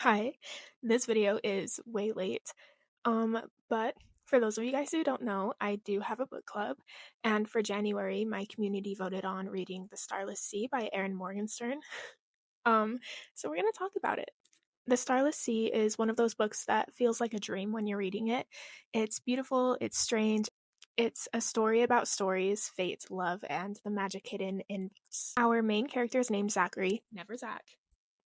Hi, this video is way late. But for those of you guys who don't know, I do have a book club, and for January, my community voted on reading The Starless Sea by Erin Morgenstern. Um, so we're gonna talk about it. The Starless Sea is one of those books that feels like a dream when you're reading it. It's beautiful, it's strange. It's a story about stories, fate, love, and the magic hidden in books. Our main character is named Zachary, never Zach,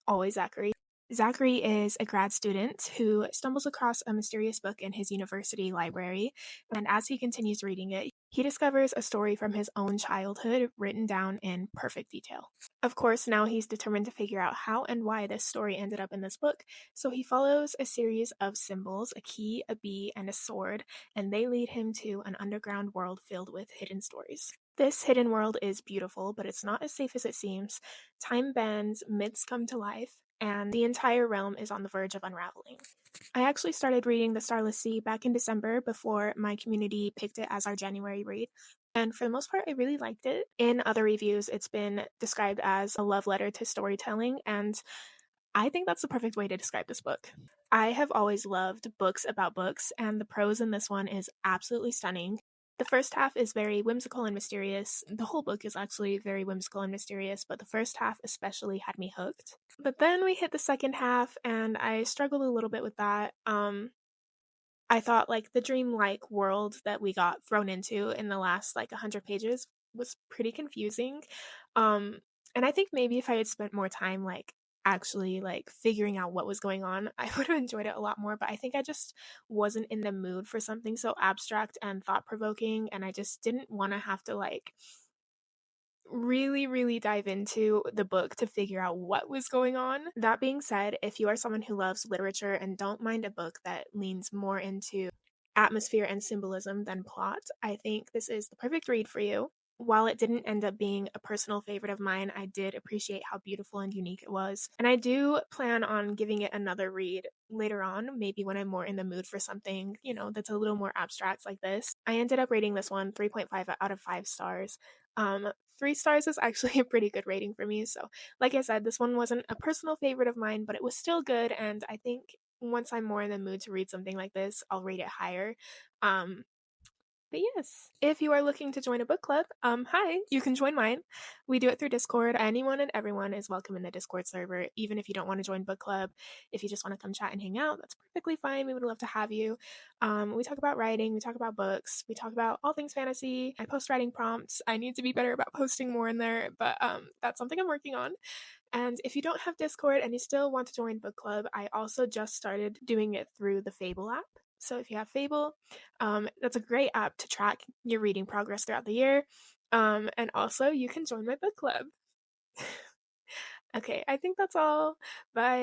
always Zachary. Zachary is a grad student who stumbles across a mysterious book in his university library, and as he continues reading it, he discovers a story from his own childhood written down in perfect detail. Of course, now he's determined to figure out how and why this story ended up in this book, so he follows a series of symbols, a key, a bee, and a sword, and they lead him to an underground world filled with hidden stories. This hidden world is beautiful, but it's not as safe as it seems. Time bends, myths come to life, and the entire realm is on the verge of unraveling. I actually started reading The Starless Sea back in December before my community picked it as our January read. And for the most part, I really liked it. In other reviews, it's been described as a love letter to storytelling, and I think that's the perfect way to describe this book. I have always loved books about books, and the prose in this one is absolutely stunning. The first half is very whimsical and mysterious. The whole book is actually very whimsical and mysterious, but the first half especially had me hooked. But then we hit the second half, and I struggled a little bit with that. I thought like the dreamlike world that we got thrown into in the last like 100 pages was pretty confusing. Um and I think maybe if I had spent more time like actually like figuring out what was going on, I would have enjoyed it a lot more, but I think I just wasn't in the mood for something so abstract and thought-provoking, and I just didn't want to have to like really dive into the book to figure out what was going on. That being said, if you are someone who loves literature and don't mind a book that leans more into atmosphere and symbolism than plot, I think this is the perfect read for you. While it didn't end up being a personal favorite of mine, I did appreciate how beautiful and unique it was. And I do plan on giving it another read later on, maybe when I'm more in the mood for something, that's a little more abstract like this. I ended up rating this one 3.5 out of 5 stars. 3 stars is actually a pretty good rating for me. So, like I said, this one wasn't a personal favorite of mine, but it was still good. And I think once I'm more in the mood to read something like this, I'll rate it higher. Um, but yes, if you are looking to join a book club, hi, you can join mine. We do it through Discord. Anyone and everyone is welcome in the Discord server, even if you don't want to join book club. If you just want to come chat and hang out, that's perfectly fine. We would love to have you. We talk about writing, we talk about books, we talk about all things fantasy. I post writing prompts. I need to be better about posting more in there, but that's something I'm working on. And if you don't have Discord and you still want to join book club, I also just started doing it through the Fable app. So if you have Fable, that's a great app to track your reading progress throughout the year. And also, you can join my book club. Okay, I think that's all. Bye.